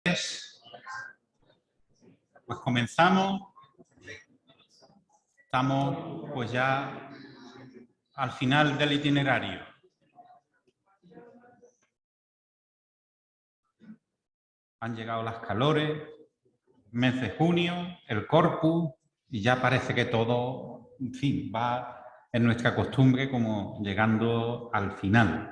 Pues comenzamos. Estamos pues ya al final del itinerario. Han llegado las calores, mes de junio, el Corpus, y ya parece que todo, en fin, va en nuestra costumbre como llegando al final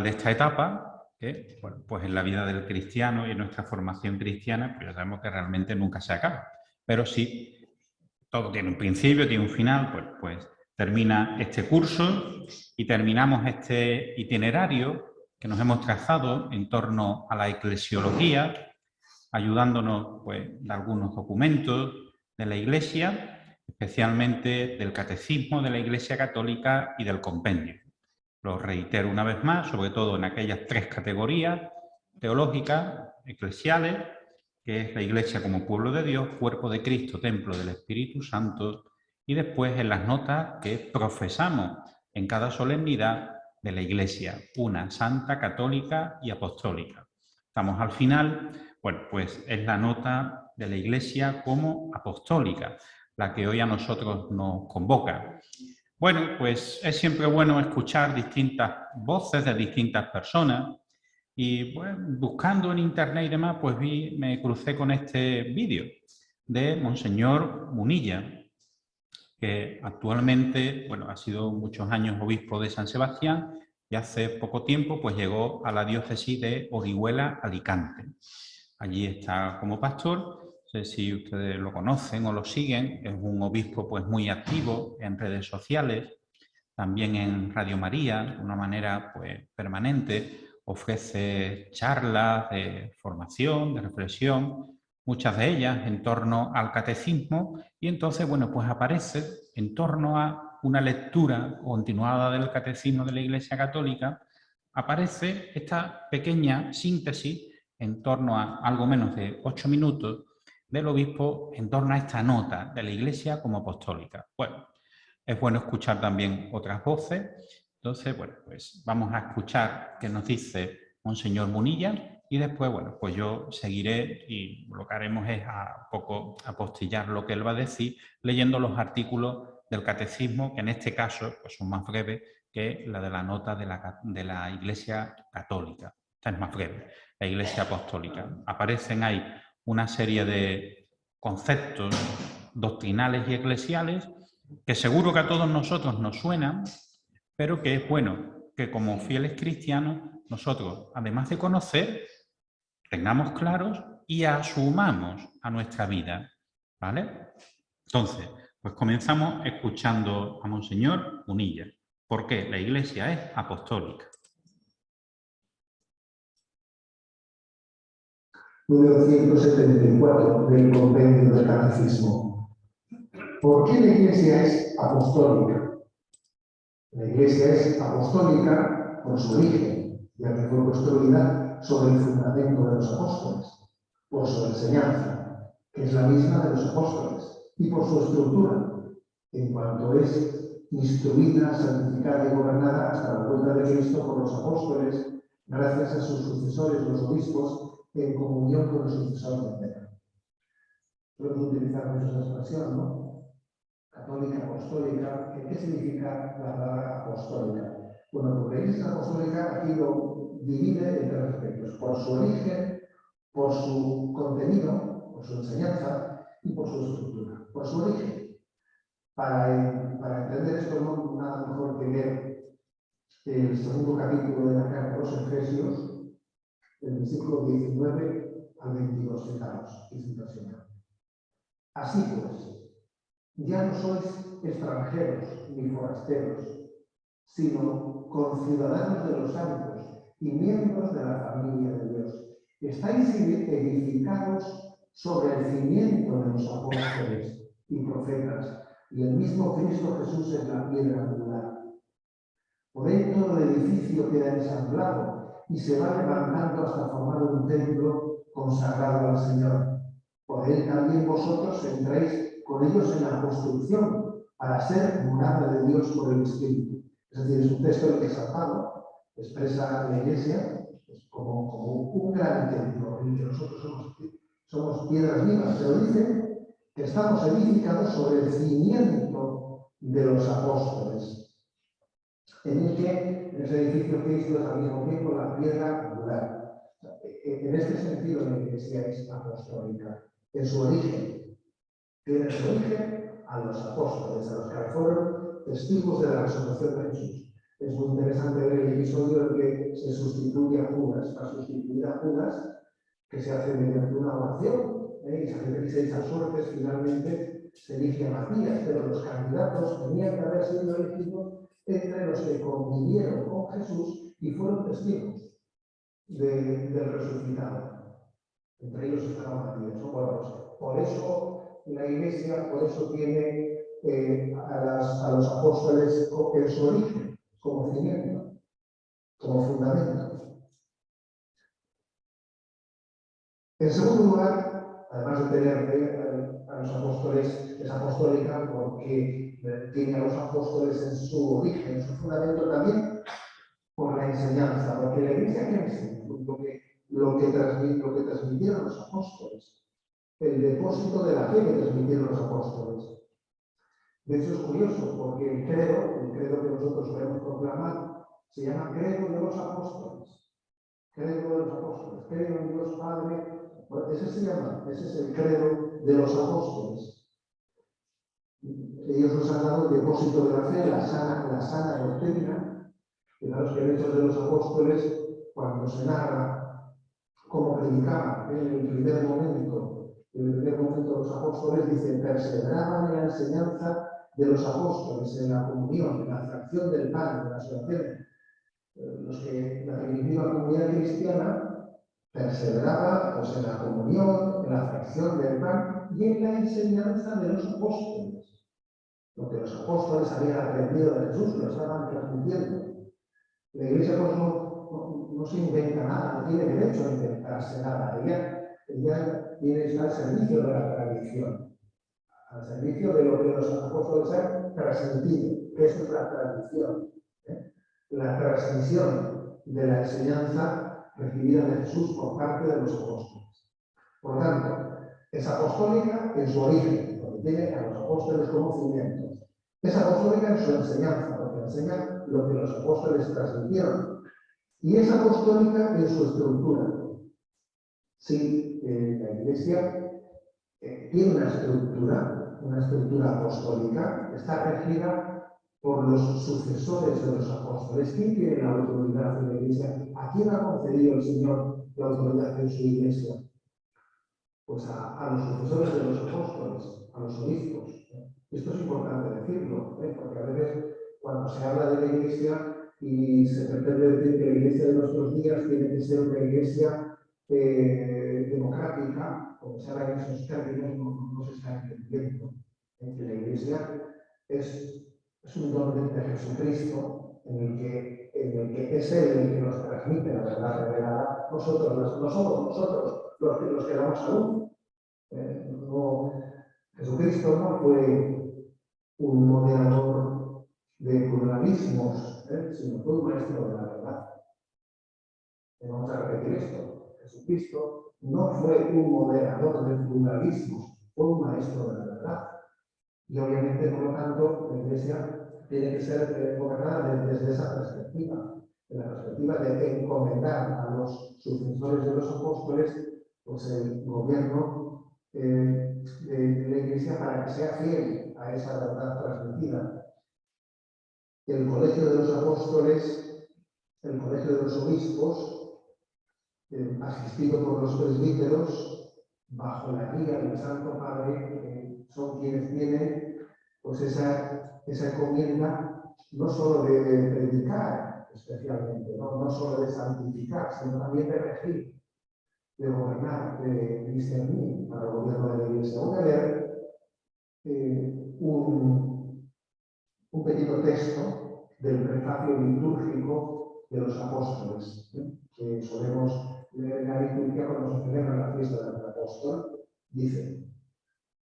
de esta etapa, que bueno, pues en la vida del cristiano y en nuestra formación cristiana, pues ya sabemos que realmente nunca se acaba. Pero sí, todo tiene un principio, tiene un final, pues termina este curso y terminamos este itinerario que nos hemos trazado en torno a la eclesiología, ayudándonos pues, de algunos documentos de la Iglesia, especialmente del Catecismo de la Iglesia Católica y del Compendio. Lo reitero una vez más, sobre todo en aquellas tres categorías teológicas, eclesiales, que es la Iglesia como pueblo de Dios, cuerpo de Cristo, templo del Espíritu Santo, y después en las notas que profesamos en cada solemnidad de la Iglesia, una santa, católica y apostólica. Estamos al final, bueno, pues es la nota de la Iglesia como apostólica, la que hoy a nosotros nos convoca. Bueno, pues es siempre bueno escuchar distintas voces de distintas personas y bueno, buscando en internet y demás, pues me crucé con este vídeo de Monseñor Munilla, que actualmente, bueno, ha sido muchos años obispo de San Sebastián y hace poco tiempo pues llegó a la diócesis de Orihuela, Alicante. Allí está como pastor. No sé si ustedes lo conocen o lo siguen, es un obispo pues muy activo en redes sociales, también en Radio María, de una manera pues permanente, ofrece charlas de formación, de reflexión, muchas de ellas en torno al catecismo, y entonces, bueno, pues aparece en torno a una lectura continuada del catecismo de la Iglesia Católica, aparece esta pequeña síntesis en torno a algo menos de 8 minutos del obispo en torno a esta nota de la Iglesia como apostólica. Bueno, es bueno escuchar también otras voces. Entonces, bueno, pues vamos a escuchar qué nos dice Monseñor Munilla y después, bueno, pues yo seguiré y lo que haremos es a poco apostillar lo que él va a decir leyendo los artículos del catecismo, que en este caso pues son más breves que la de la nota de la Iglesia Católica. Esta es más breve, la Iglesia Apostólica. Aparecen ahí una serie de conceptos doctrinales y eclesiales que seguro que a todos nosotros nos suenan, pero que es bueno que como fieles cristianos nosotros, además de conocer, tengamos claros y asumamos a nuestra vida, ¿vale? Entonces, pues comenzamos escuchando a Monseñor Munilla. ¿Por qué? La Iglesia es apostólica. Número 174 del Compendio del Catecismo. ¿Por qué la Iglesia es apostólica? La Iglesia es apostólica por su origen, ya que fue construida sobre el fundamento de los apóstoles, por su enseñanza, que es la misma de los apóstoles, y por su estructura, en cuanto es instruida, santificada y gobernada hasta la vuelta de Cristo por los apóstoles, gracias a sus sucesores, los obispos, en comunión con el sucesor de Pedro. Podemos utilizar mucho esa expresión, ¿no? Católica, apostólica. ¿Qué significa la palabra apostólica? Bueno, porque la Iglesia apostólica aquí lo divide en tres aspectos: por su origen, por su contenido, por su enseñanza y por su estructura. Por su origen. Para entender esto, no nada mejor que leer el segundo capítulo de la carta a los Efesios, del versículo 19 al 22, fijaros, y cita el Señor. Así pues, ya no sois extranjeros ni forasteros, sino conciudadanos de los santos y miembros de la familia de Dios. Estáis edificados sobre el cimiento de los apóstoles y profetas, y el mismo Cristo Jesús es la piedra angular. Por él todo el edificio queda ensamblado y se va levantando hasta formar un templo consagrado al Señor. Por él también vosotros entráis con ellos en la construcción para ser morada de Dios por el Espíritu. Es decir, es un texto exaltado, expresa la Iglesia como un gran templo en el que los piedras vivas, pero dice que estamos edificados sobre el cimiento de los apóstoles, en ese edificio Cristo es al mismo tiempo la piedra angular. En este sentido, la Iglesia es apostólica. En su origen, tiene su origen a los apóstoles, a los que fueron testigos de la resurrección de Jesús. Es muy interesante ver el episodio en que se sustituye a Judas, para sustituir a Judas, que se hace mediante una oración, y se hace 36 suertes, finalmente se elige a Matías, pero los candidatos tenían que haber sido elegidos entre los que convivieron con Jesús y fueron testigos del resucitado. Entre ellos estaba Matías, ¿no? Bueno, pues, por eso la Iglesia, por eso tiene a los apóstoles en su origen, como cimiento, como fundamento. En segundo lugar, además de tener a los apóstoles, es apostólica porque tiene a los apóstoles en su origen, en su fundamento también, por la enseñanza, porque la Iglesia que enseña, lo que transmitieron los apóstoles, el depósito de la fe que transmitieron los apóstoles. De hecho es curioso, porque el credo que nosotros solemos proclamar, se llama credo de los apóstoles. Credo de los apóstoles, credo en Dios Padre. Bueno, ese es el credo de los apóstoles. Ellos nos han dado el depósito de la fe, la sana doctrina. Fijaros que en Hechos de los Apóstoles, cuando se narra cómo predicaban en el primer momento los apóstoles, dicen, perseveraban en la enseñanza de los apóstoles, en la comunión, en la fracción del pan, en las oraciones. La primitiva comunidad cristiana perseveraba pues, en la comunión, en la fracción del pan y en la enseñanza de los apóstoles. Lo que los apóstoles habían aprendido de Jesús, lo estaban transmitiendo. La Iglesia pues, no se inventa nada, no tiene derecho a inventarse nada. Ella tiene que estar al servicio de la tradición, al servicio de lo que los apóstoles han transmitido, que eso es la tradición. La transmisión de la enseñanza recibida de Jesús por parte de los apóstoles. Por tanto, es apostólica en su origen, porque tiene a los apóstoles como cimientos. Es apostólica en su enseñanza, porque enseña lo que los apóstoles transmitieron. Y es apostólica en su estructura. Sí, la Iglesia tiene una estructura apostólica, está regida por los sucesores de los apóstoles. ¿Quién tiene la autoridad en la Iglesia? ¿A quién ha concedido el Señor la autoridad en su Iglesia? Pues a los sucesores de los apóstoles, a los obispos. Esto es importante decirlo, porque a veces cuando se habla de la Iglesia y se pretende decir que la Iglesia de nuestros días tiene que ser una Iglesia democrática, como se habla en esos términos, no se está entendiendo. Que la Iglesia es un don de Jesucristo en el que es Él el que nos transmite la verdad revelada. No somos nosotros los que damos salud. Jesucristo no fue un moderador de pluralismos, sino fue un maestro de la verdad. Vamos a repetir esto. Jesucristo no fue un moderador de pluralismos, fue un maestro de la verdad. Y obviamente, por lo tanto, la Iglesia tiene que ser gobernada desde esa perspectiva, de la perspectiva de encomendar a los sucesores de los apóstoles pues, el gobierno de la Iglesia para que sea fiel a esa verdad transmitida. El colegio de los apóstoles, el colegio de los obispos, asistido por los presbíteros, bajo la guía del Santo Padre, son quienes tienen pues esa encomienda no solo de predicar especialmente, no solo de santificar, sino también de regir, de gobernar, de discernir para el gobierno de la Iglesia. Voy a leer un pequeño texto del prefacio litúrgico de los apóstoles, que solemos leer en la liturgia cuando se celebra la fiesta del apóstol. Dice: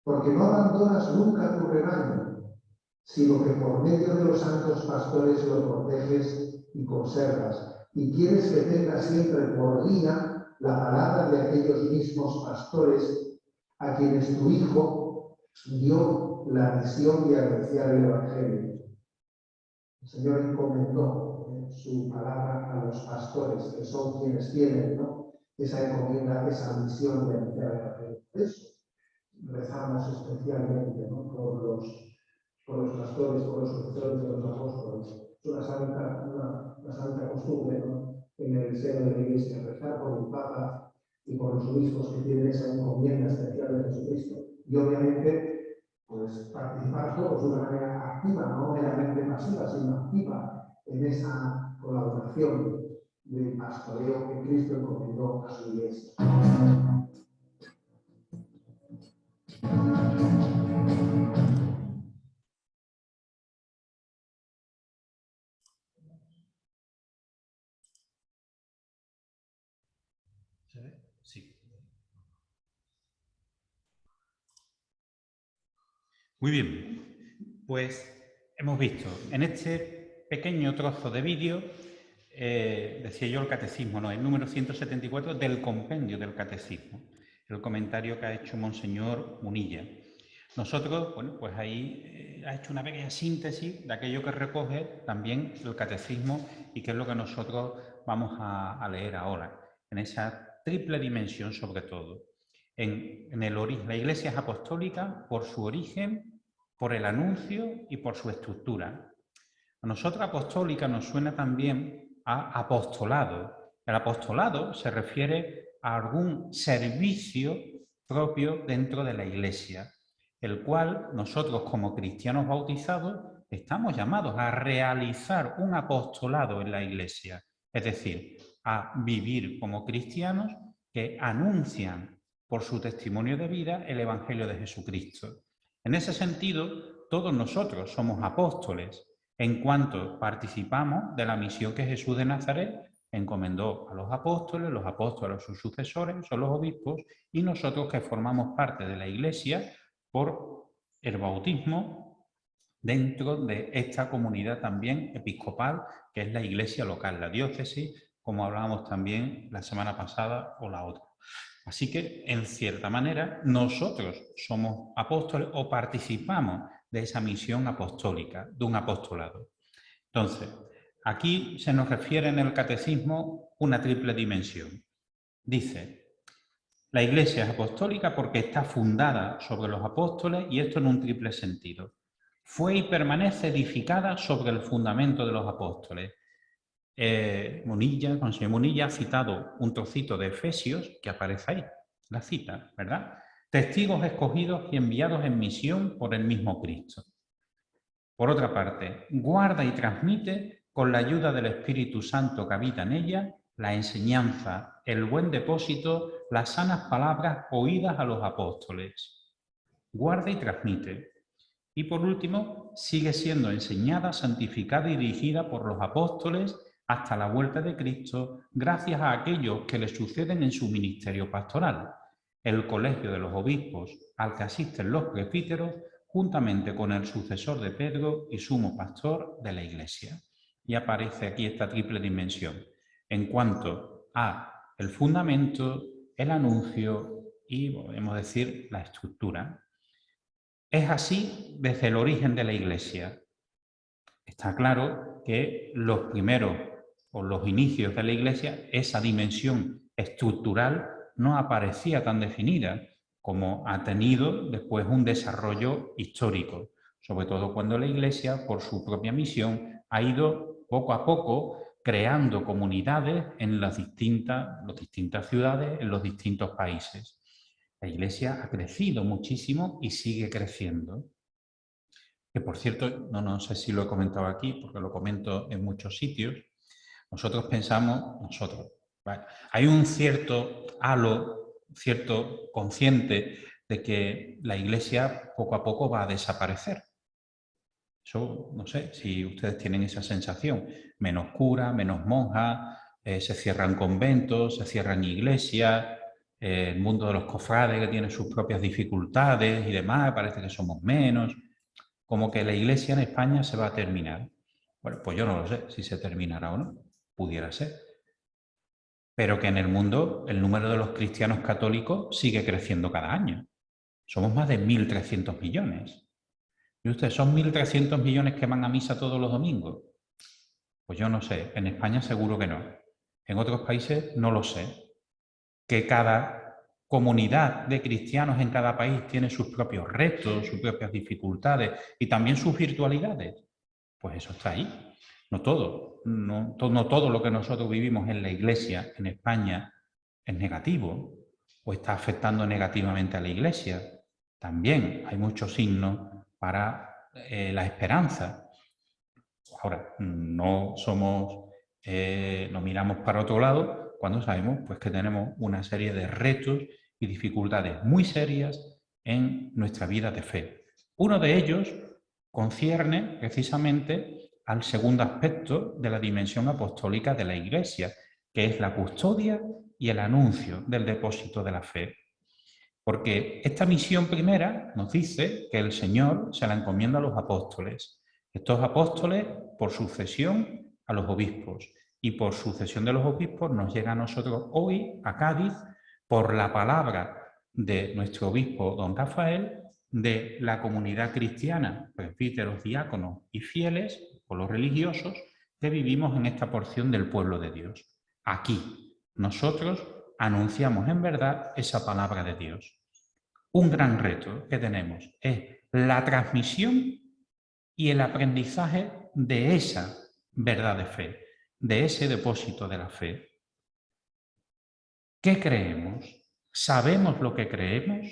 porque no abandonas nunca tu rebaño, sino que por medio de los santos pastores lo proteges y conservas, y quieres que tenga siempre por guía la palabra de aquellos mismos pastores a quienes tu Hijo dio la misión de anunciar el Evangelio. El Señor encomendó su palabra a los pastores, que son quienes tienen, ¿no?, esa encomienda, esa misión de anunciar el Evangelio. Por eso rezamos especialmente, ¿no?, por los pastores, por los sucesores de los apóstoles. Es una santa costumbre, ¿no?, en el seno de la Iglesia, rezar por el Papa y por los obispos que tienen esa encomienda especial de Jesucristo. Y obviamente, pues participar todos de una manera activa, no meramente pasiva, sino activa en esa colaboración del pastoreo que Cristo encomendó a su Iglesia. Sí. Muy bien, pues hemos visto en este pequeño trozo de vídeo, decía yo el catecismo, no, el número 174 del compendio del catecismo, el comentario que ha hecho Monseñor Munilla. Nosotros, bueno, pues ahí ha hecho una pequeña síntesis de aquello que recoge también el catecismo y que es lo que nosotros vamos a leer ahora, en esa triple dimensión sobre todo. En el origen, la Iglesia es apostólica por su origen, por el anuncio y por su estructura. A nosotros apostólica nos suena también a apostolado. El apostolado se refiere a algún servicio propio dentro de la Iglesia, el cual nosotros como cristianos bautizados estamos llamados a realizar un apostolado en la Iglesia, es decir, a vivir como cristianos que anuncian por su testimonio de vida el Evangelio de Jesucristo. En ese sentido, todos nosotros somos apóstoles en cuanto participamos de la misión que Jesús de Nazaret encomendó a los apóstoles a sus sucesores, son los obispos, y nosotros que formamos parte de la Iglesia por el bautismo dentro de esta comunidad también episcopal, que es la Iglesia local, la diócesis, como hablábamos también la semana pasada o la otra. Así que, en cierta manera, nosotros somos apóstoles o participamos de esa misión apostólica, de un apostolado. Entonces, aquí se nos refiere en el catecismo una triple dimensión. Dice, la Iglesia es apostólica porque está fundada sobre los apóstoles y esto en un triple sentido. Fue y permanece edificada sobre el fundamento de los apóstoles. Monseñor Munilla ha citado un trocito de Efesios que aparece ahí, la cita, ¿verdad? Testigos escogidos y enviados en misión por el mismo Cristo. Por otra parte, guarda y transmite, con la ayuda del Espíritu Santo que habita en ella, la enseñanza, el buen depósito, las sanas palabras oídas a los apóstoles. Guarda y transmite. Y por último, sigue siendo enseñada, santificada y dirigida por los apóstoles hasta la vuelta de Cristo, gracias a aquellos que le suceden en su ministerio pastoral, el colegio de los obispos al que asisten los presbíteros, juntamente con el sucesor de Pedro y sumo pastor de la Iglesia. Y aparece aquí esta triple dimensión, en cuanto a el fundamento, el anuncio y, podemos decir, la estructura. Es así desde el origen de la Iglesia. Está claro que los primeros o los inicios de la Iglesia, esa dimensión estructural no aparecía tan definida como ha tenido después un desarrollo histórico, sobre todo cuando la Iglesia, por su propia misión, ha ido poco a poco creando comunidades en las distintas ciudades, en los distintos países. La Iglesia ha crecido muchísimo y sigue creciendo. Que por cierto, no sé si lo he comentado aquí, porque lo comento en muchos sitios, nosotros pensamos, ¿vale? Hay un cierto halo, cierto consciente de que la Iglesia poco a poco va a desaparecer. Eso, no sé si ustedes tienen esa sensación. Menos cura, menos monjas, se cierran conventos, se cierran iglesias, el mundo de los cofrades que tiene sus propias dificultades y demás, parece que somos menos. Como que la Iglesia en España se va a terminar. Bueno, pues yo no lo sé si se terminará o no, pudiera ser. Pero que en el mundo el número de los cristianos católicos sigue creciendo cada año. somos más de 1.300 millones. ¿Y ustedes son 1.300 millones que van a misa todos los domingos? Pues yo no sé, en España seguro que no. En otros países no lo sé. Que cada comunidad de cristianos en cada país tiene sus propios retos, sus propias dificultades y también sus virtualidades. Pues eso está ahí. No todo. No todo lo que nosotros vivimos en la Iglesia, en España, es negativo o está afectando negativamente a la Iglesia. También hay muchos signos para la esperanza. Ahora, no miramos para otro lado cuando sabemos pues, que tenemos una serie de retos y dificultades muy serias en nuestra vida de fe. Uno de ellos concierne precisamente al segundo aspecto de la dimensión apostólica de la Iglesia, que es la custodia y el anuncio del depósito de la fe. Porque esta misión primera nos dice que el Señor se la encomienda a los apóstoles. Estos apóstoles, por sucesión a los obispos, y por sucesión de los obispos nos llega a nosotros hoy, a Cádiz, por la palabra de nuestro obispo don Rafael, de la comunidad cristiana, presbíteros, diáconos y fieles, o los religiosos, que vivimos en esta porción del pueblo de Dios. Aquí, nosotros anunciamos en verdad esa palabra de Dios. Un gran reto que tenemos es la transmisión y el aprendizaje de esa verdad de fe, de ese depósito de la fe. ¿Qué creemos? ¿Sabemos lo que creemos?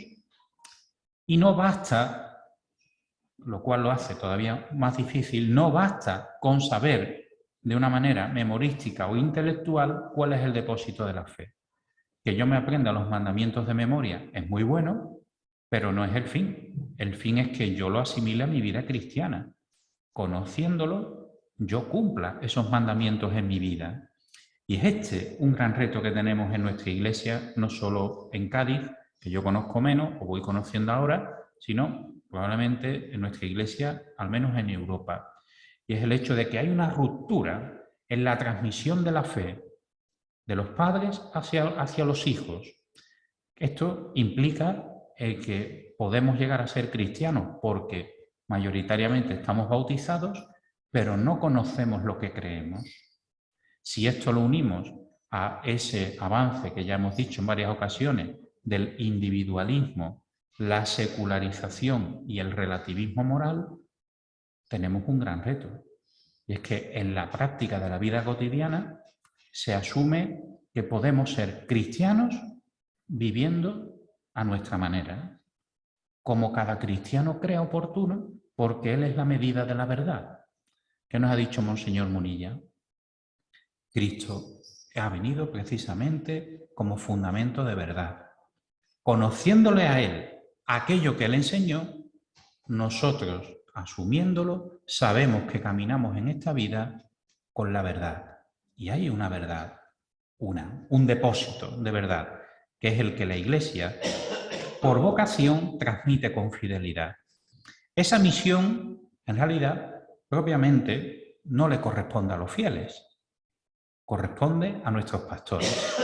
Y no basta, lo cual lo hace todavía más difícil, no basta con saber de una manera memorística o intelectual cuál es el depósito de la fe. Que yo me aprenda los mandamientos de memoria es muy bueno, pero no es el fin. El fin es que yo lo asimile a mi vida cristiana. Conociéndolo, yo cumpla esos mandamientos en mi vida. Y es este un gran reto que tenemos en nuestra Iglesia, no solo en Cádiz, que yo conozco menos o voy conociendo ahora, sino probablemente en nuestra Iglesia, al menos en Europa. Y es el hecho de que hay una ruptura en la transmisión de la fe de los padres hacia los hijos. Esto implica que podemos llegar a ser cristianos porque mayoritariamente estamos bautizados, pero no conocemos lo que creemos. Si esto lo unimos a ese avance que ya hemos dicho en varias ocasiones del individualismo, la secularización y el relativismo moral, tenemos un gran reto. Y es que en la práctica de la vida cotidiana se asume que podemos ser cristianos viviendo a nuestra manera, como cada cristiano crea oportuno, porque él es la medida de la verdad. ¿Qué nos ha dicho Monseñor Munilla? Cristo ha venido precisamente como fundamento de verdad. Conociéndole a él aquello que él enseñó, nosotros, asumiéndolo, sabemos que caminamos en esta vida con la verdad. Y hay una verdad, un depósito de verdad, que es el que la Iglesia, por vocación, transmite con fidelidad. Esa misión, en realidad, propiamente, no le corresponde a los fieles, corresponde a nuestros pastores,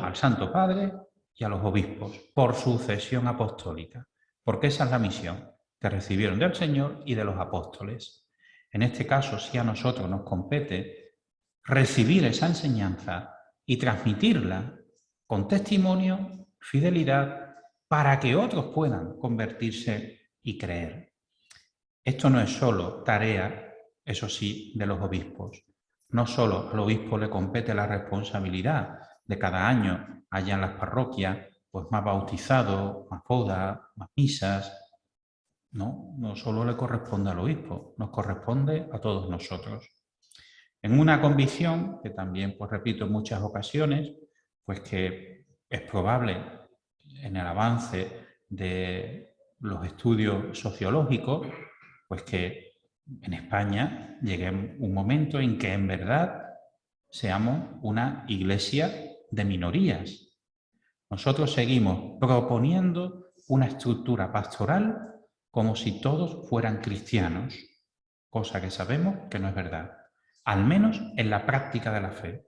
al Santo Padre y a los obispos, por sucesión apostólica, porque esa es la misión que recibieron del Señor y de los apóstoles. En este caso, sí a nosotros nos compete recibir esa enseñanza y transmitirla con testimonio, fidelidad, para que otros puedan convertirse y creer. Esto no es solo tarea, eso sí, de los obispos. No solo al obispo le compete la responsabilidad de cada año haya en las parroquias pues más bautizados, más bodas, más misas. No solo le corresponde al obispo, nos corresponde a todos nosotros. En una convicción, que también pues repito en muchas ocasiones, pues que es probable en el avance de los estudios sociológicos, pues que en España llegue un momento en que en verdad seamos una iglesia de minorías. Nosotros seguimos proponiendo una estructura pastoral como si todos fueran cristianos, cosa que sabemos que no es verdad, al menos en la práctica de la fe.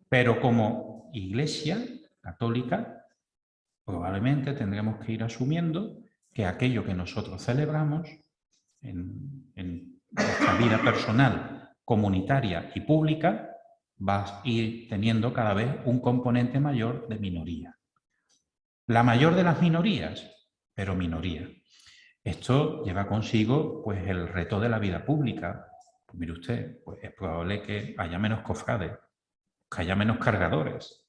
Pero como Iglesia católica, probablemente tendremos que ir asumiendo que aquello que nosotros celebramos en nuestra vida personal, comunitaria y pública, va a ir teniendo cada vez un componente mayor de minoría. La mayor de las minorías, pero minoría. Esto lleva consigo pues, el reto de la vida pública. Pues, mire usted, pues, es probable que haya menos cofrades, que haya menos cargadores,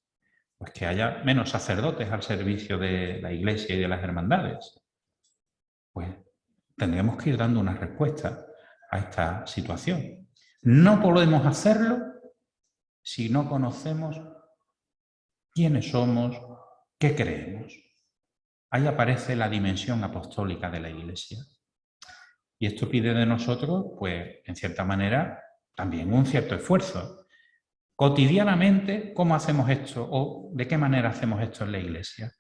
pues que haya menos sacerdotes al servicio de la Iglesia y de las hermandades. Pues tendremos que ir dando una respuesta a esta situación. No podemos hacerlo si no conocemos quiénes somos, qué creemos. Ahí aparece la dimensión apostólica de la Iglesia. Y esto pide de nosotros, pues, en cierta manera, también un cierto esfuerzo. Cotidianamente, ¿cómo hacemos esto? ¿O de qué manera hacemos esto en la Iglesia?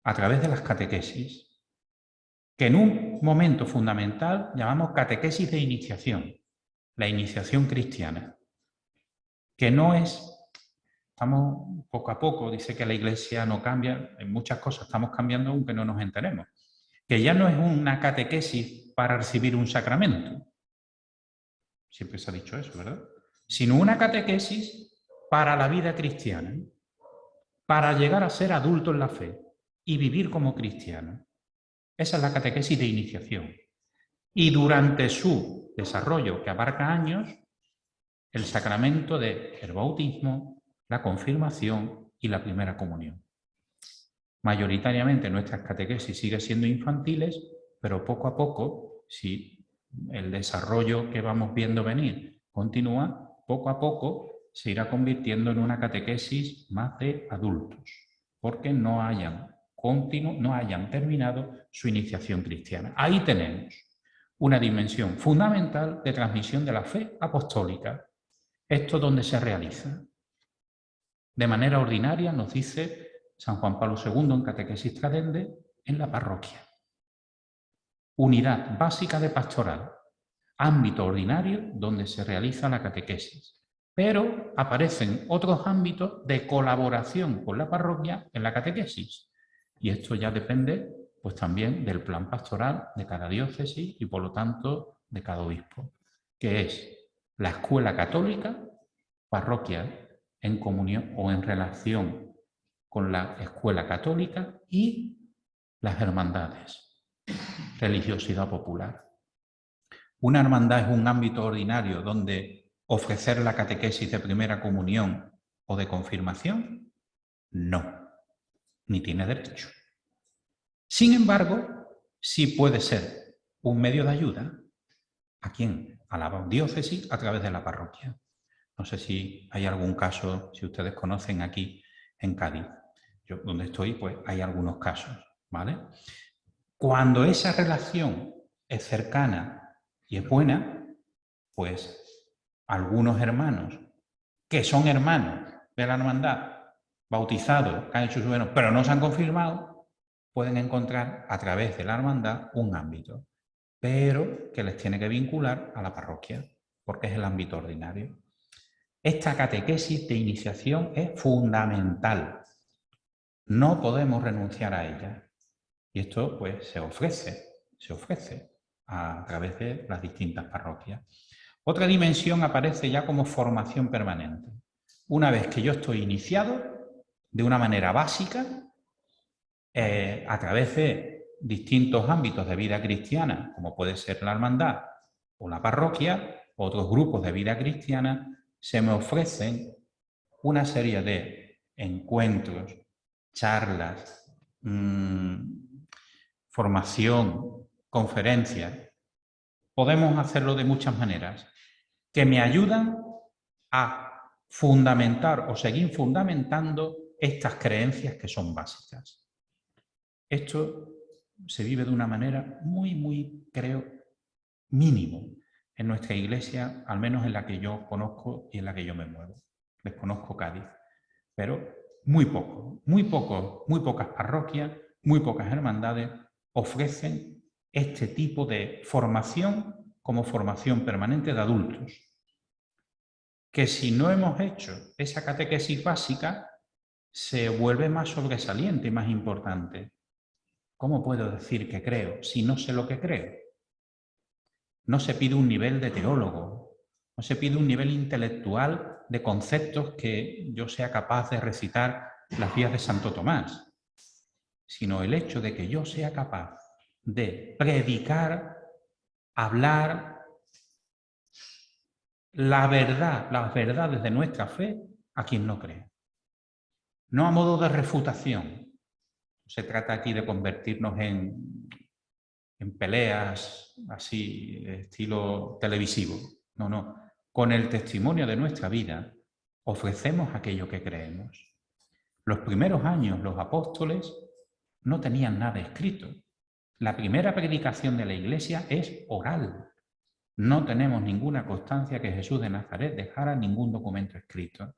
A través de las catequesis, que en un momento fundamental llamamos catequesis de iniciación, la iniciación cristiana, que no es, estamos poco a poco, dice que la Iglesia no cambia, en muchas cosas estamos cambiando aunque no nos enteremos, que ya no es una catequesis para recibir un sacramento, siempre se ha dicho eso, ¿verdad? Sino una catequesis para la vida cristiana, para llegar a ser adulto en la fe y vivir como cristiano. Esa es la catequesis de iniciación. Y durante su desarrollo, que abarca años, el sacramento del bautismo, la confirmación y la primera comunión. Mayoritariamente nuestras catequesis siguen siendo infantiles, pero poco a poco, si el desarrollo que vamos viendo venir continúa, poco a poco se irá convirtiendo en una catequesis más de adultos, porque no hayan terminado su iniciación cristiana. Ahí tenemos una dimensión fundamental de transmisión de la fe apostólica. ¿Esto dónde se realiza? De manera ordinaria, nos dice San Juan Pablo II en Catequesis Tradendae, en la parroquia. Unidad básica de pastoral, ámbito ordinario donde se realiza la catequesis. Pero aparecen otros ámbitos de colaboración con la parroquia en la catequesis. Y esto ya depende pues, también del plan pastoral de cada diócesis y por lo tanto de cada obispo, que es la escuela católica, parroquia en comunión o en relación con la escuela católica y las hermandades, religiosidad popular. ¿Una hermandad es un ámbito ordinario donde ofrecer la catequesis de primera comunión o de confirmación? No, ni tiene derecho. Sin embargo, sí puede ser un medio de ayuda. ¿A quién? A la diócesis a través de la parroquia. No sé si hay algún caso, si ustedes conocen aquí en Cádiz. Yo donde estoy, pues hay algunos casos, ¿vale? Cuando esa relación es cercana y es buena, pues algunos hermanos, que son hermanos de la hermandad, bautizados, que han hecho su hermano, pero no se han confirmado, pueden encontrar a través de la hermandad un ámbito, pero que les tiene que vincular a la parroquia, porque es el ámbito ordinario. Esta catequesis de iniciación es fundamental. No podemos renunciar a ella. Y esto pues se ofrece a través de las distintas parroquias. Otra dimensión aparece ya como formación permanente. Una vez que yo estoy iniciado, de una manera básica, a través de distintos ámbitos de vida cristiana, como puede ser la hermandad o la parroquia, otros grupos de vida cristiana, se me ofrecen una serie de encuentros, charlas, formación, conferencias. Podemos hacerlo de muchas maneras, que me ayudan a fundamentar o seguir fundamentando estas creencias que son básicas. Esto se vive de una manera muy, creo, mínimo en nuestra iglesia, al menos en la que yo conozco y en la que yo me muevo. Desconozco Cádiz, pero muy pocas parroquias, muy pocas hermandades ofrecen este tipo de formación como formación permanente de adultos. Que si no hemos hecho esa catequesis básica, se vuelve más sobresaliente y más importante. ¿Cómo puedo decir que creo si no sé lo que creo? No se pide un nivel de teólogo, no se pide un nivel intelectual de conceptos que yo sea capaz de recitar las vías de Santo Tomás, sino el hecho de que yo sea capaz de predicar, hablar la verdad, las verdades de nuestra fe a quien no cree. No a modo de refutación. Se trata aquí de convertirnos en peleas así, de estilo televisivo. No, no. Con el testimonio de nuestra vida ofrecemos aquello que creemos. Los primeros años los apóstoles no tenían nada escrito. La primera predicación de la Iglesia es oral. No tenemos ninguna constancia que Jesús de Nazaret dejara ningún documento escrito.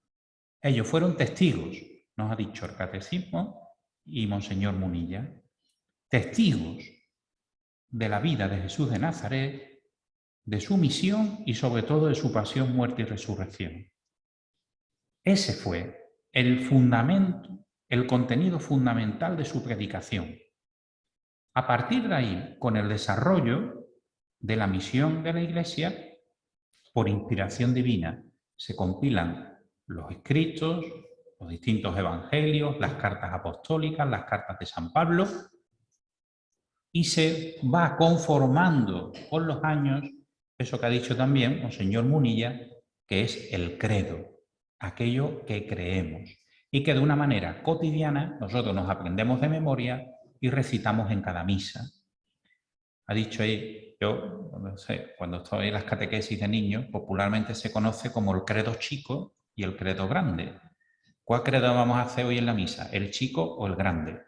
Ellos fueron testigos, nos ha dicho el Catecismo y Monseñor Munilla, testigos de la vida de Jesús de Nazaret, de su misión y sobre todo de su pasión, muerte y resurrección. Ese fue el fundamento, el contenido fundamental de su predicación. A partir de ahí, con el desarrollo de la misión de la Iglesia, por inspiración divina, se compilan los escritos, los distintos evangelios, las cartas apostólicas, las cartas de San Pablo, y se va conformando con los años eso que ha dicho también Monseñor Munilla, que es el credo, aquello que creemos, y que de una manera cotidiana nosotros nos aprendemos de memoria y recitamos en cada misa. Ha dicho ahí, yo no sé, cuando estoy en las catequesis de niños, popularmente se conoce como el credo chico y el credo grande. ¿Cuál credo vamos a hacer hoy en la misa? ¿El chico o el grande?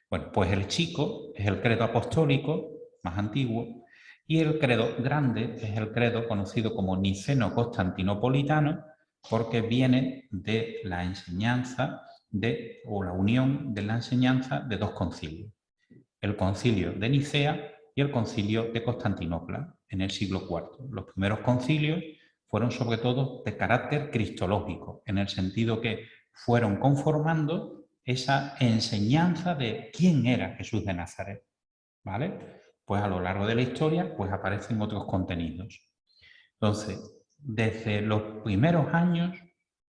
Bueno, pues el chico es el credo apostólico, más antiguo, y el credo grande es el credo conocido como niceno-constantinopolitano, porque viene de la enseñanza o la unión de la enseñanza de dos concilios. El concilio de Nicea y el concilio de Constantinopla, en el siglo IV. Los primeros concilios fueron sobre todo de carácter cristológico, en el sentido que fueron conformando esa enseñanza de quién era Jesús de Nazaret, ¿vale? Pues a lo largo de la historia pues aparecen otros contenidos. Entonces, desde los primeros años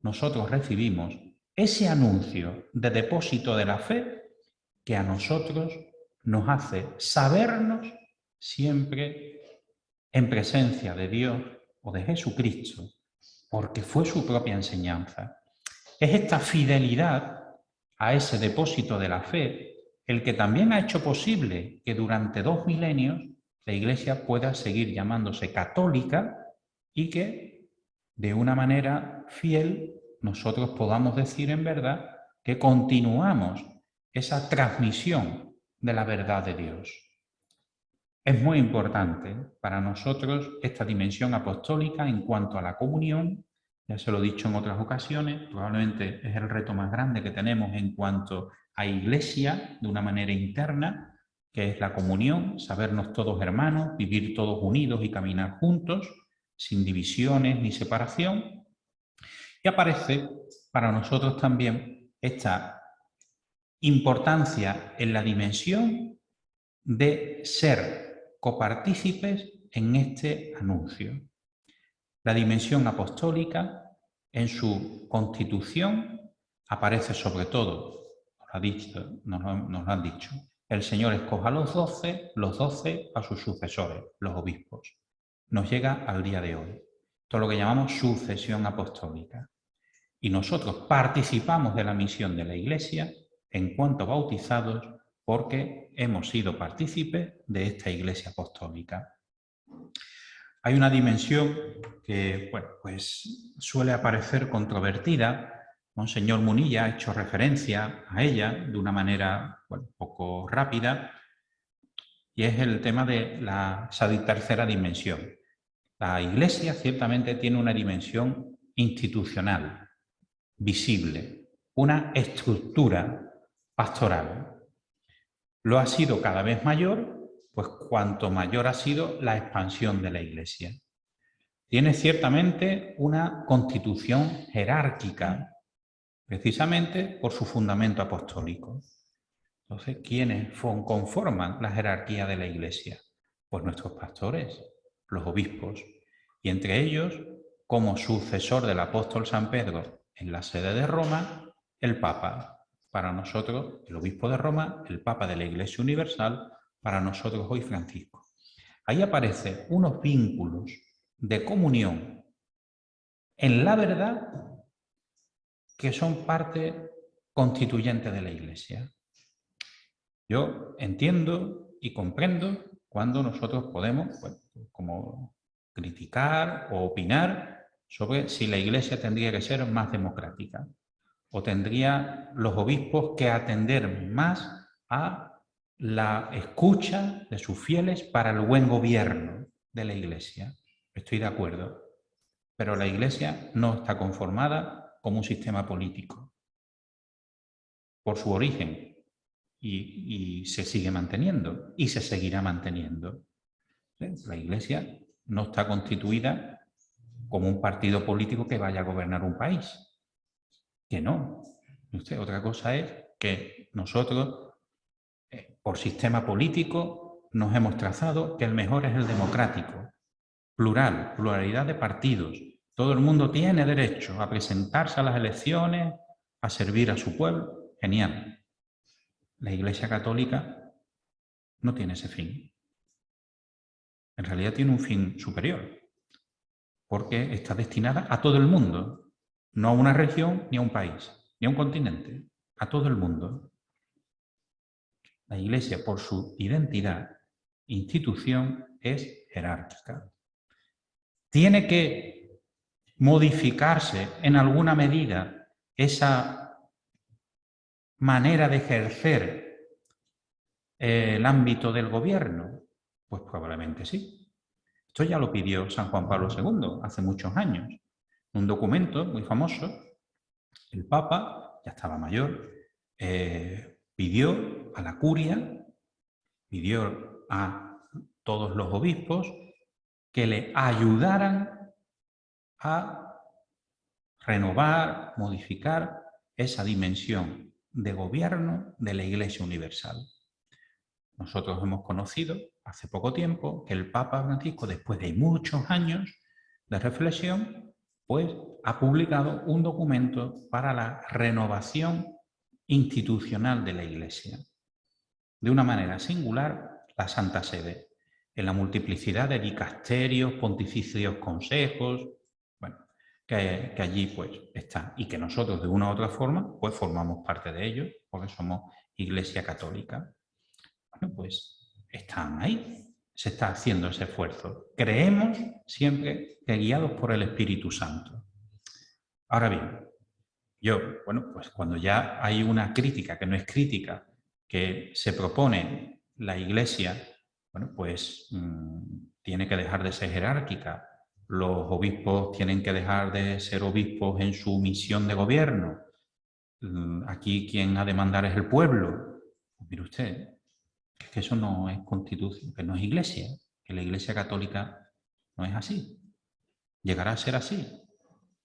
nosotros recibimos ese anuncio de depósito de la fe que a nosotros nos hace sabernos siempre en presencia de Dios o de Jesucristo, porque fue su propia enseñanza. Es esta fidelidad a ese depósito de la fe el que también ha hecho posible que durante 2 milenios la Iglesia pueda seguir llamándose católica y que de una manera fiel nosotros podamos decir en verdad que continuamos esa transmisión de la verdad de Dios. Es muy importante para nosotros esta dimensión apostólica en cuanto a la comunión. Ya se lo he dicho en otras ocasiones, probablemente es el reto más grande que tenemos en cuanto a Iglesia de una manera interna, que es la comunión, sabernos todos hermanos, vivir todos unidos y caminar juntos, sin divisiones ni separación. Y aparece para nosotros también esta importancia en la dimensión de ser copartícipes en este anuncio. La dimensión apostólica, en su constitución, aparece sobre todo, nos lo han dicho, el Señor escoja a los 12 a sus sucesores, los obispos. Nos llega al día de hoy. Todo lo que llamamos sucesión apostólica. Y nosotros participamos de la misión de la Iglesia en cuanto bautizados porque hemos sido partícipes de esta Iglesia apostólica. Hay una dimensión que bueno, pues suele aparecer controvertida. Monseñor Munilla ha hecho referencia a ella de una manera un poco rápida, y es el tema de esa tercera dimensión. La Iglesia ciertamente tiene una dimensión institucional, visible, una estructura pastoral. Lo ha sido cada vez mayor, pues cuanto mayor ha sido la expansión de la Iglesia. Tiene ciertamente una constitución jerárquica, precisamente por su fundamento apostólico. Entonces, ¿quiénes conforman la jerarquía de la Iglesia? Pues nuestros pastores, los obispos, y entre ellos, como sucesor del apóstol San Pedro en la sede de Roma, el Papa. Para nosotros, el obispo de Roma, el Papa de la Iglesia Universal, para nosotros hoy Francisco. Ahí aparecen unos vínculos de comunión en la verdad que son parte constituyente de la Iglesia. Yo entiendo y comprendo cuando nosotros podemos, bueno, como criticar o opinar sobre si la Iglesia tendría que ser más democrática o tendría los obispos que atender más a la escucha de sus fieles para el buen gobierno de la Iglesia. Estoy de acuerdo. Pero la Iglesia no está conformada como un sistema político por su origen y se sigue manteniendo y se seguirá manteniendo. La Iglesia no está constituida como un partido político que vaya a gobernar un país. Que no. Otra cosa es que nosotros, por sistema político, nos hemos trazado que el mejor es el democrático, pluralidad de partidos. Todo el mundo tiene derecho a presentarse a las elecciones, a servir a su pueblo. Genial. La Iglesia Católica no tiene ese fin. En realidad tiene un fin superior, porque está destinada a todo el mundo, no a una región, ni a un país, ni a un continente, a todo el mundo. La Iglesia, por su identidad, institución, es jerárquica. Tiene que modificarse en alguna medida esa manera de ejercer el ámbito del gobierno. Pues probablemente sí. Esto ya lo pidió San Juan Pablo II hace muchos años. Un documento muy famoso, el Papa, ya estaba mayor, pidió a la curia, pidió a todos los obispos que le ayudaran a renovar, modificar esa dimensión de gobierno de la Iglesia Universal. Nosotros hemos conocido hace poco tiempo que el Papa Francisco, después de muchos años de reflexión, pues ha publicado un documento para la renovación institucional de la Iglesia. De una manera singular, la Santa Sede, en la multiplicidad de dicasterios, pontificios consejos, bueno, que allí pues está, y que nosotros de una u otra forma pues formamos parte de ellos, porque somos Iglesia Católica. Bueno, pues están ahí, se está haciendo ese esfuerzo. Creemos siempre que guiados por el Espíritu Santo. Ahora bien, bueno, pues cuando ya hay una crítica que no es crítica, que se propone la Iglesia, bueno, pues tiene que dejar de ser jerárquica, los obispos tienen que dejar de ser obispos en su misión de gobierno, aquí quien ha de mandar es el pueblo. Pues mire usted, que eso no es constitución, que no es Iglesia, que la Iglesia Católica no es así. ¿Llegará a ser así?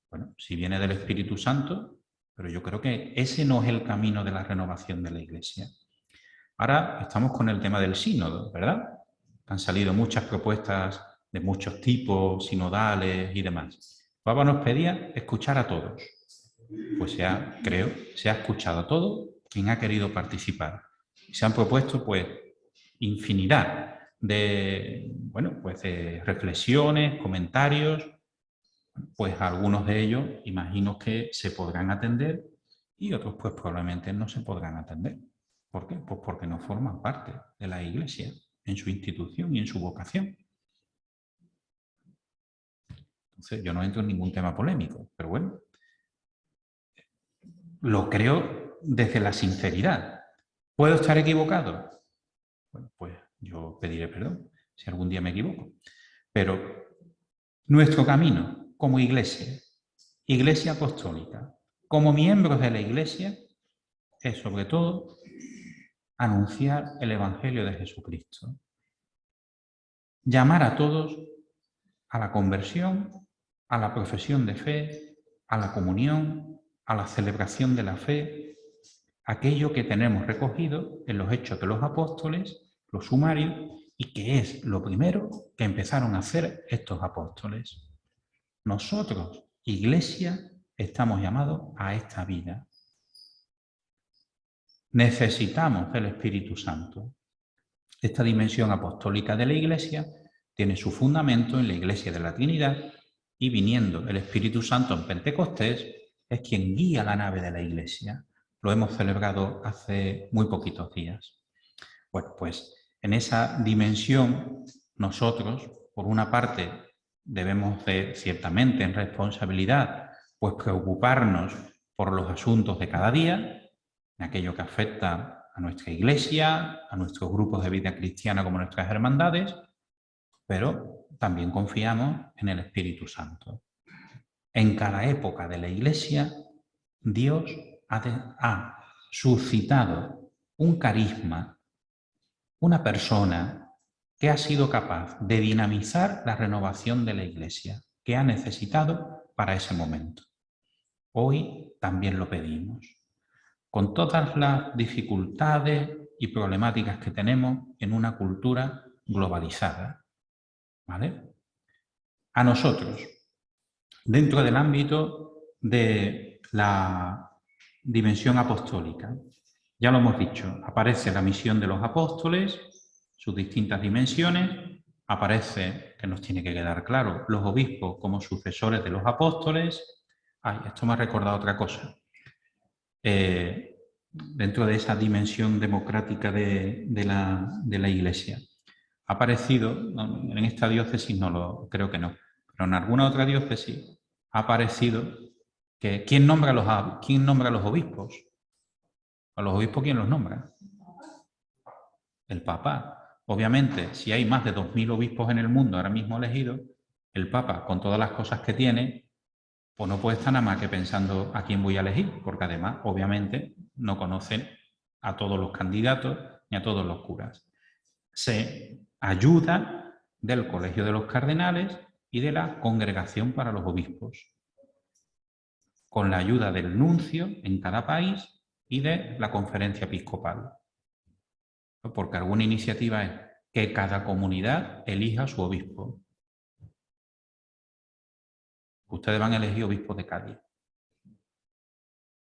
Bueno, si viene del Espíritu Santo, pero yo creo que ese no es el camino de la renovación de la Iglesia. Ahora estamos con el tema del sínodo, ¿verdad? Han salido muchas propuestas de muchos tipos, sinodales y demás. El Papa nos pedía escuchar a todos. Pues creo, se ha escuchado a todo quien ha querido participar. Se han propuesto, pues, infinidad de, bueno, pues de reflexiones, comentarios. Pues algunos de ellos imagino que se podrán atender y otros pues probablemente no se podrán atender. ¿Por qué? Pues porque no forman parte de la Iglesia en su institución y en su vocación. Entonces yo no entro en ningún tema polémico, pero bueno, lo creo desde la sinceridad. ¿Puedo estar equivocado? Bueno, pues yo pediré perdón si algún día me equivoco. Pero nuestro camino como Iglesia, Iglesia Apostólica, como miembros de la Iglesia, es sobre todo anunciar el Evangelio de Jesucristo. Llamar a todos a la conversión, a la profesión de fe, a la comunión, a la celebración de la fe, aquello que tenemos recogido en los Hechos de los Apóstoles, los sumarios, y que es lo primero que empezaron a hacer estos apóstoles. Nosotros, Iglesia, estamos llamados a esta vida. Necesitamos del Espíritu Santo. Esta dimensión apostólica de la Iglesia tiene su fundamento en la Iglesia de la Trinidad y viniendo el Espíritu Santo en Pentecostés es quien guía la nave de la Iglesia. Lo hemos celebrado hace muy poquitos días. Bueno, pues en esa dimensión nosotros, por una parte, debemos de, ciertamente en responsabilidad, pues preocuparnos por los asuntos de cada día, en aquello que afecta a nuestra Iglesia, a nuestros grupos de vida cristiana como nuestras hermandades, pero también confiamos en el Espíritu Santo. En cada época de la Iglesia, Dios ha suscitado un carisma, una persona que ha sido capaz de dinamizar la renovación de la Iglesia, que ha necesitado para ese momento. Hoy también lo pedimos. Con todas las dificultades y problemáticas que tenemos en una cultura globalizada, ¿vale? A nosotros, dentro del ámbito de la dimensión apostólica, ya lo hemos dicho, aparece la misión de los apóstoles, sus distintas dimensiones, aparece, que nos tiene que quedar claro, los obispos como sucesores de los apóstoles. Ay, esto me ha recordado otra cosa. Dentro de esa dimensión democrática de la Iglesia. Ha aparecido, en esta diócesis creo que no, pero en alguna otra diócesis ha aparecido que ¿quién nombra a los obispos? ¿A los obispos quién los nombra? El Papa. Obviamente, si hay más de 2000 obispos en el mundo ahora mismo elegidos, el Papa, con todas las cosas que tiene, pues no puede estar nada más que pensando a quién voy a elegir, porque además, obviamente, no conocen a todos los candidatos ni a todos los curas. Se ayuda del Colegio de los Cardenales y de la Congregación para los Obispos, con la ayuda del nuncio en cada país y de la Conferencia Episcopal. Porque alguna iniciativa es que cada comunidad elija a su obispo. Ustedes van a elegir obispo de Cádiz.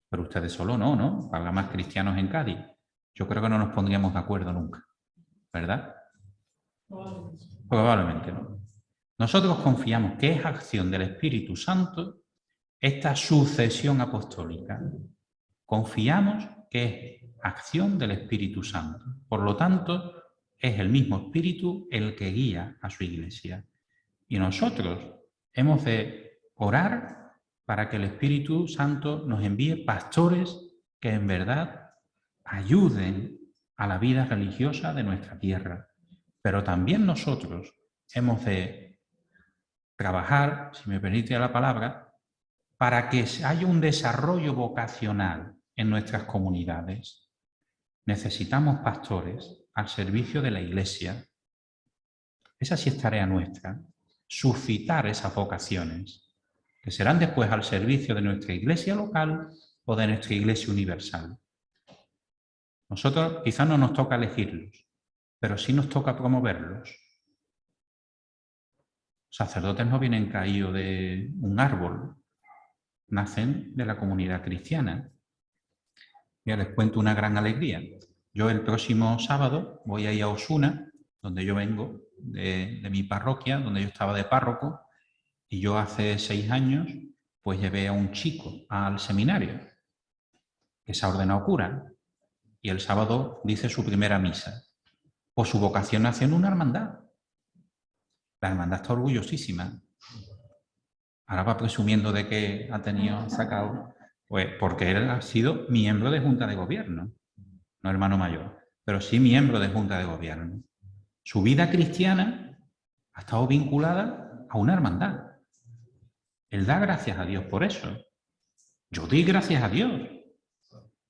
Pero ustedes solo no, ¿no? Habrá más cristianos en Cádiz. Yo creo que no nos pondríamos de acuerdo nunca, ¿verdad? Probablemente no. Nosotros confiamos que es acción del Espíritu Santo esta sucesión apostólica. Confiamos que es acción del Espíritu Santo. Por lo tanto, es el mismo Espíritu el que guía a su Iglesia. Y nosotros hemos de orar para que el Espíritu Santo nos envíe pastores que en verdad ayuden a la vida religiosa de nuestra tierra. Pero también nosotros hemos de trabajar, si me permite la palabra, para que haya un desarrollo vocacional en nuestras comunidades. Necesitamos pastores al servicio de la Iglesia. Esa sí es tarea nuestra, suscitar esas vocaciones, que serán después al servicio de nuestra Iglesia local o de nuestra Iglesia universal. Nosotros quizás no nos toca elegirlos, pero sí nos toca promoverlos. Los sacerdotes no vienen caídos de un árbol, nacen de la comunidad cristiana. Ya les cuento una gran alegría. Yo el próximo sábado voy a ir a Osuna, donde yo vengo, de mi parroquia, donde yo estaba de párroco, y yo hace 6 años pues llevé a un chico al seminario, que se ha ordenado cura, y el sábado dice su primera misa. Pues su vocación nació en una hermandad. La hermandad está orgullosísima. Ahora va presumiendo de que ha sacado, pues porque él ha sido miembro de Junta de Gobierno, no hermano mayor, pero sí miembro de Junta de Gobierno. Su vida cristiana ha estado vinculada a una hermandad. Él da gracias a Dios por eso. Yo doy gracias a Dios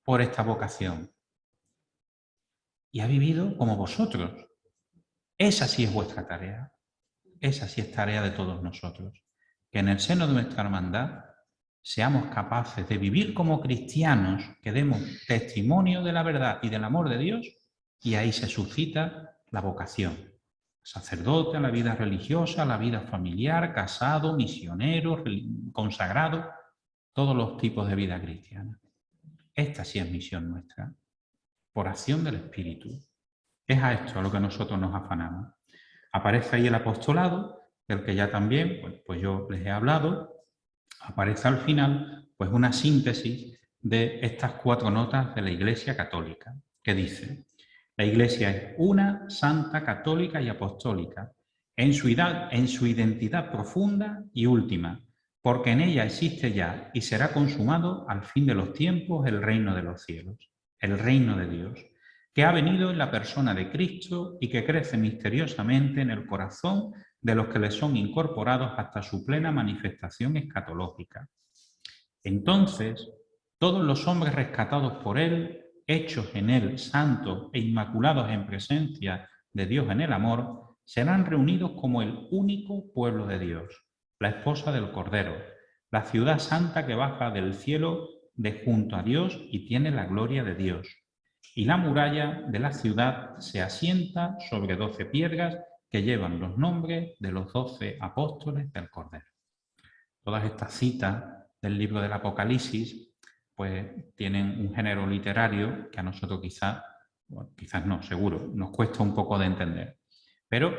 por esta vocación. Y ha vivido como vosotros. Esa sí es vuestra tarea. Esa sí es tarea de todos nosotros. Que en el seno de nuestra hermandad seamos capaces de vivir como cristianos, que demos testimonio de la verdad y del amor de Dios, y ahí se suscita la vocación. Sacerdote, a la vida religiosa, a la vida familiar, casado, misionero, consagrado, todos los tipos de vida cristiana. Esta sí es misión nuestra, por acción del Espíritu. Es a esto a lo que nosotros nos afanamos. Aparece ahí el apostolado, del que ya también pues yo les he hablado. Aparece al final pues una síntesis de estas 4 notas de la Iglesia Católica, que dice: la Iglesia es una, santa, católica y apostólica, en su identidad profunda y última, porque en ella existe ya y será consumado al fin de los tiempos el reino de los cielos, el reino de Dios, que ha venido en la persona de Cristo y que crece misteriosamente en el corazón de los que le son incorporados hasta su plena manifestación escatológica. Entonces, todos los hombres rescatados por él, hechos en él santos e inmaculados en presencia de Dios en el amor, serán reunidos como el único pueblo de Dios, la esposa del Cordero, la ciudad santa que baja del cielo de junto a Dios y tiene la gloria de Dios. Y la muralla de la ciudad se asienta sobre 12 piedras que llevan los nombres de los 12 apóstoles del Cordero. Todas estas citas del libro del Apocalipsis pues tienen un género literario que a nosotros quizás no, seguro, nos cuesta un poco de entender. Pero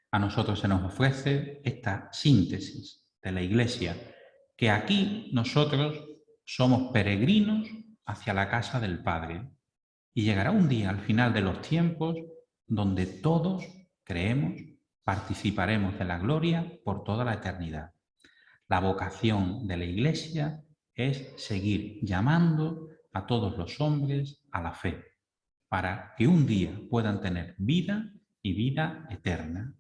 a nosotros se nos ofrece esta síntesis de la Iglesia, que aquí nosotros somos peregrinos hacia la casa del Padre. Y llegará un día al final de los tiempos donde todos, creemos, participaremos de la gloria por toda la eternidad. La vocación de la Iglesia es seguir llamando a todos los hombres a la fe, para que un día puedan tener vida y vida eterna.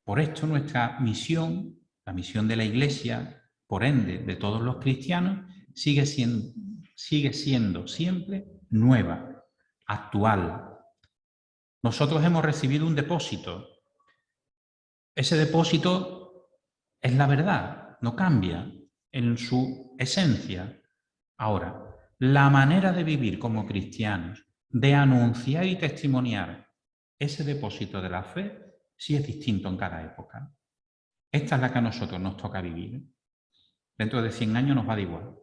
Por esto nuestra misión, la misión de la Iglesia, por ende de todos los cristianos, sigue siendo siempre nueva, actual. Nosotros hemos recibido un depósito. Ese depósito es la verdad, no cambia en su esencia. Ahora, la manera de vivir como cristianos, de anunciar y testimoniar ese depósito de la fe, sí es distinto en cada época. Esta es la que a nosotros nos toca vivir. Dentro de 100 años nos va a dar igual.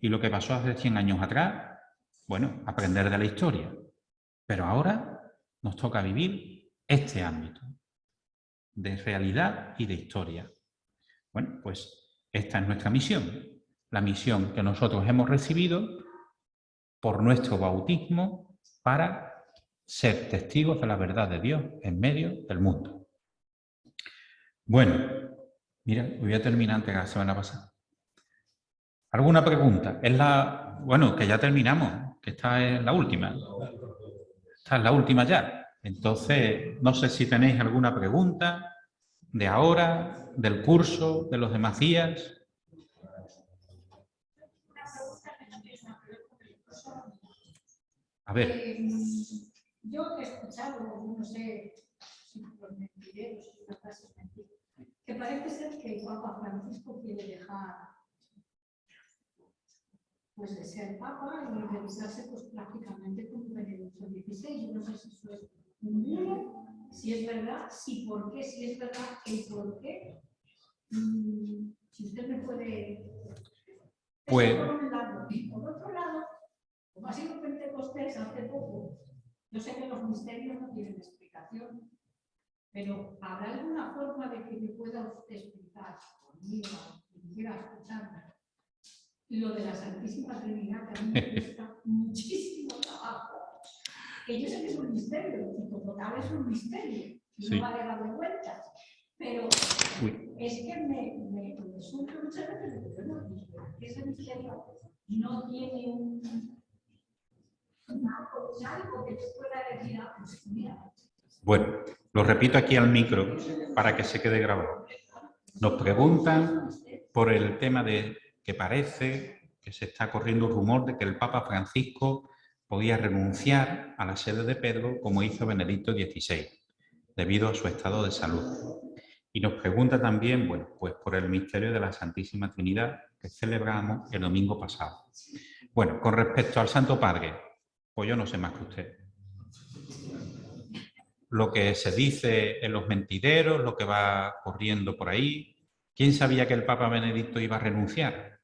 Y lo que pasó hace 100 años atrás, bueno, aprender de la historia. Pero ahora nos toca vivir este ámbito de realidad y de historia. Bueno, pues esta es nuestra misión. La misión que nosotros hemos recibido por nuestro bautismo para ser testigos de la verdad de Dios en medio del mundo. Bueno, mira, voy a terminar antes de la semana pasada. ¿Alguna pregunta? Bueno, que ya terminamos, que esta es la última. Esta es la última ya. Entonces, no sé si tenéis alguna pregunta de ahora, del curso, de los demás días. A ver. Yo he escuchado, no sé si por mentiré o si una frase es mentira, que parece ser que el Papa Francisco quiere dejar pues de ser Papa y revisarse pues prácticamente como Benedicto XVI. Yo no sé si eso es un bulo, si es verdad, si por qué, si es verdad, el por qué. Si usted me puede... Pues... Eso por un lado. Y por otro lado, como ha sido Pentecostés hace poco, yo sé que los misterios no tienen explicación, pero ¿habrá alguna forma de que me pueda usted explicar, conmigo, quien quiera escucharme, lo de la Santísima Trinidad, que a mí me cuesta muchísimo trabajo? Que yo sé que es un misterio, y como tal es un misterio, y sí. no vale darle vueltas, pero es que me surge muchas veces que ese misterio no tiene algo que te pueda decir, pues mira. Bueno, lo repito aquí al micro para que se quede grabado. Nos preguntan por el tema de que parece que se está corriendo el rumor de que el Papa Francisco podía renunciar a la sede de Pedro como hizo Benedicto XVI, debido a su estado de salud. Y nos pregunta también, bueno, pues por el misterio de la Santísima Trinidad que celebramos el domingo pasado. Bueno, con respecto al Santo Padre, pues yo no sé más que usted. Lo que se dice en los mentideros, lo que va corriendo por ahí. ¿Quién sabía que el Papa Benedicto iba a renunciar?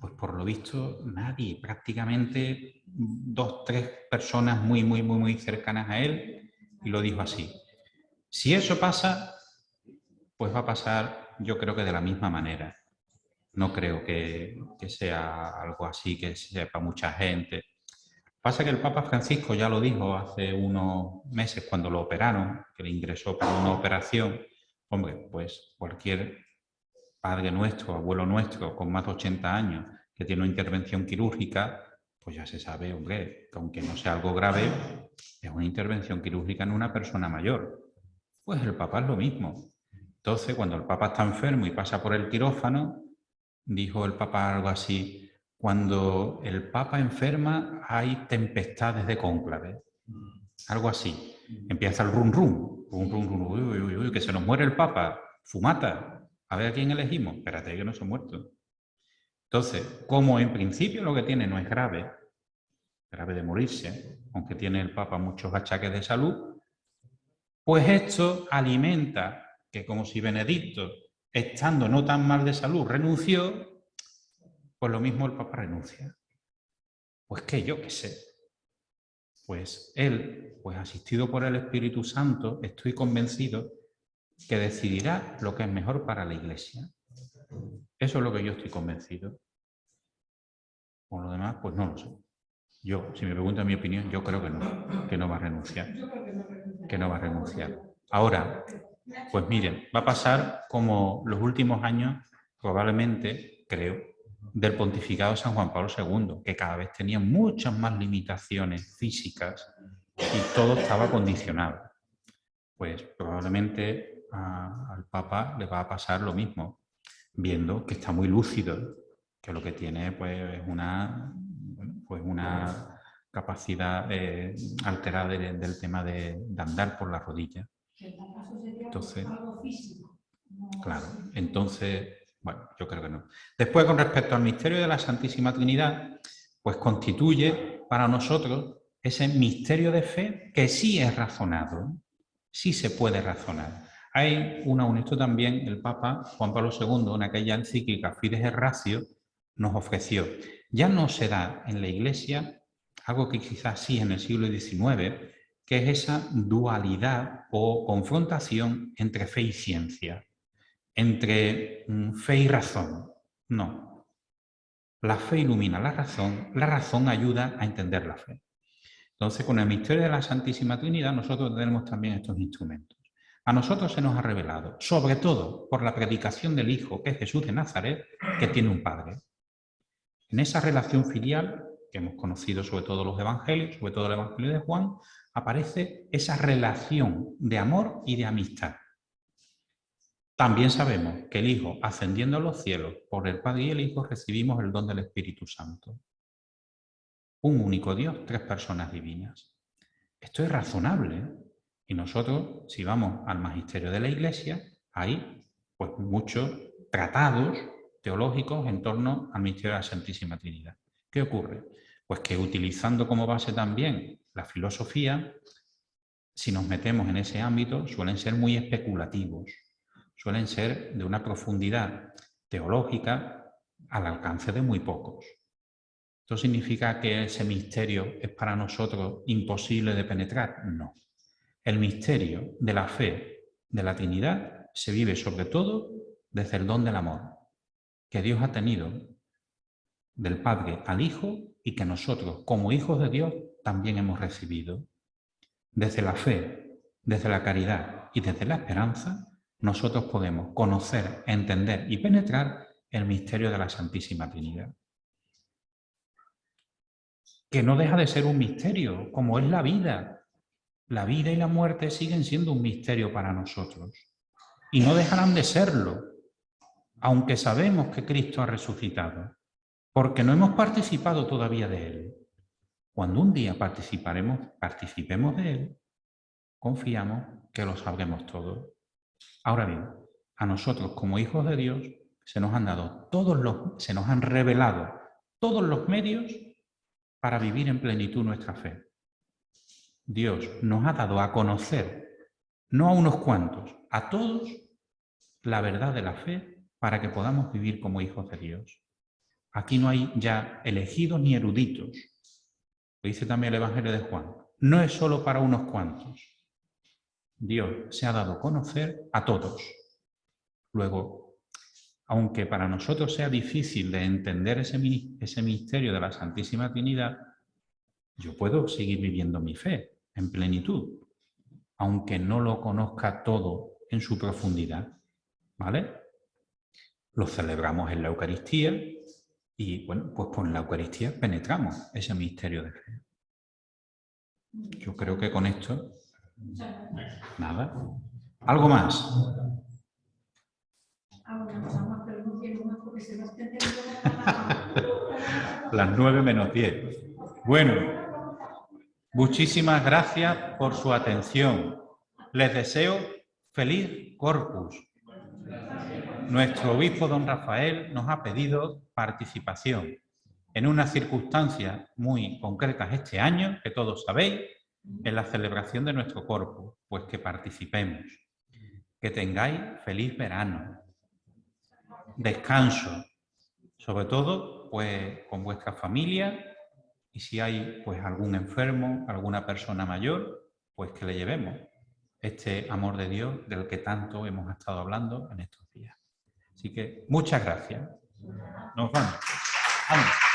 Pues por lo visto nadie, prácticamente 2, 3 personas muy cercanas a él, y lo dijo así. Si eso pasa, pues va a pasar, yo creo que de la misma manera. No creo que sea algo así que sepa mucha gente. Pasa que el Papa Francisco ya lo dijo hace unos meses cuando lo operaron, que le ingresó para una operación. Hombre, pues cualquier padre nuestro, abuelo nuestro, con más de 80 años, que tiene una intervención quirúrgica, pues ya se sabe, hombre, que aunque no sea algo grave, es una intervención quirúrgica en una persona mayor. Pues el Papa es lo mismo. Entonces, cuando el Papa está enfermo y pasa por el quirófano, dijo el Papa algo así: cuando el Papa enferma hay tempestades de cónclave. Algo así. Empieza el rum rum, uy, que se nos muere el Papa, fumata, a ver a quién elegimos. Espérate que no se ha muerto. Entonces, como en principio lo que tiene no es grave de morirse, aunque tiene el Papa muchos achaques de salud, pues esto alimenta que, como si Benedicto, estando no tan mal de salud, renunció, pues lo mismo el Papa renuncia. Pues que yo qué sé. Pues él, pues asistido por el Espíritu Santo, estoy convencido que decidirá lo que es mejor para la Iglesia. Eso es lo que yo estoy convencido. Por lo demás, pues no lo sé. Yo, si me preguntan mi opinión, yo creo que no va a renunciar. Que no va a renunciar. Ahora, pues miren, va a pasar como los últimos años, probablemente, creo, del pontificado de San Juan Pablo II, que cada vez tenía muchas más limitaciones físicas y todo estaba condicionado. Pues probablemente al Papa le va a pasar lo mismo, viendo que está muy lúcido, que lo que tiene pues es una capacidad alterada del tema de andar por la rodilla. Entonces, claro, entonces, bueno, yo creo que no. Después, con respecto al misterio de la Santísima Trinidad, pues constituye para nosotros ese misterio de fe que sí es razonado, sí se puede razonar. Hay esto también el Papa Juan Pablo II, en aquella encíclica Fides et Ratio, nos ofreció. Ya no se da en la Iglesia algo que quizás sí en el siglo XIX, que es esa dualidad o confrontación entre fe y ciencia, entre fe y razón. No. La fe ilumina la razón ayuda a entender la fe. Entonces, con el misterio de la Santísima Trinidad, nosotros tenemos también estos instrumentos. A nosotros se nos ha revelado, sobre todo por la predicación del Hijo, que es Jesús de Nazaret, que tiene un Padre. En esa relación filial, que hemos conocido sobre todo los evangelios, sobre todo el Evangelio de Juan, aparece esa relación de amor y de amistad. También sabemos que el Hijo, ascendiendo a los cielos, por el Padre y el Hijo, recibimos el don del Espíritu Santo. Un único Dios, 3 personas divinas. Esto es razonable, ¿eh? Y nosotros, si vamos al magisterio de la Iglesia, hay pues muchos tratados teológicos en torno al misterio de la Santísima Trinidad. ¿Qué ocurre? Pues que utilizando como base también la filosofía, si nos metemos en ese ámbito, suelen ser muy especulativos, suelen ser de una profundidad teológica al alcance de muy pocos. ¿Esto significa que ese misterio es para nosotros imposible de penetrar? No. El misterio de la fe de la Trinidad se vive sobre todo desde el don del amor que Dios ha tenido del Padre al Hijo y que nosotros, como hijos de Dios, también hemos recibido. Desde la fe, desde la caridad y desde la esperanza, nosotros podemos conocer, entender y penetrar el misterio de la Santísima Trinidad. Que no deja de ser un misterio, como es la vida. La vida y la muerte siguen siendo un misterio para nosotros. Y no dejarán de serlo, aunque sabemos que Cristo ha resucitado, porque no hemos participado todavía de Él. Cuando un día participemos de Él, confiamos que lo sabremos todo. Ahora bien, a nosotros como hijos de Dios se nos han dado se nos han revelado todos los medios para vivir en plenitud nuestra fe. Dios nos ha dado a conocer, no a unos cuantos, a todos, la verdad de la fe para que podamos vivir como hijos de Dios. Aquí no hay ya elegidos ni eruditos. Lo dice también el Evangelio de Juan. No es solo para unos cuantos. Dios se ha dado a conocer a todos. Luego, aunque para nosotros sea difícil de entender ese misterio de la Santísima Trinidad, yo puedo seguir viviendo mi fe en plenitud, aunque no lo conozca todo en su profundidad, ¿vale? Lo celebramos en la Eucaristía y, bueno, pues con la Eucaristía penetramos ese misterio de fe. Yo creo que con esto, nada. ¿Algo más? Las 9:10. Bueno, muchísimas gracias por su atención. Les deseo feliz Corpus. Nuestro obispo don Rafael nos ha pedido participación en unas circunstancias muy concretas este año, que todos sabéis, en la celebración de nuestro Corpus, pues que participemos. Que tengáis feliz verano, descanso, sobre todo pues con vuestra familia, y si hay pues algún enfermo, alguna persona mayor, pues que le llevemos este amor de Dios del que tanto hemos estado hablando en estos días. Así que muchas gracias. Nos vamos. Vamos.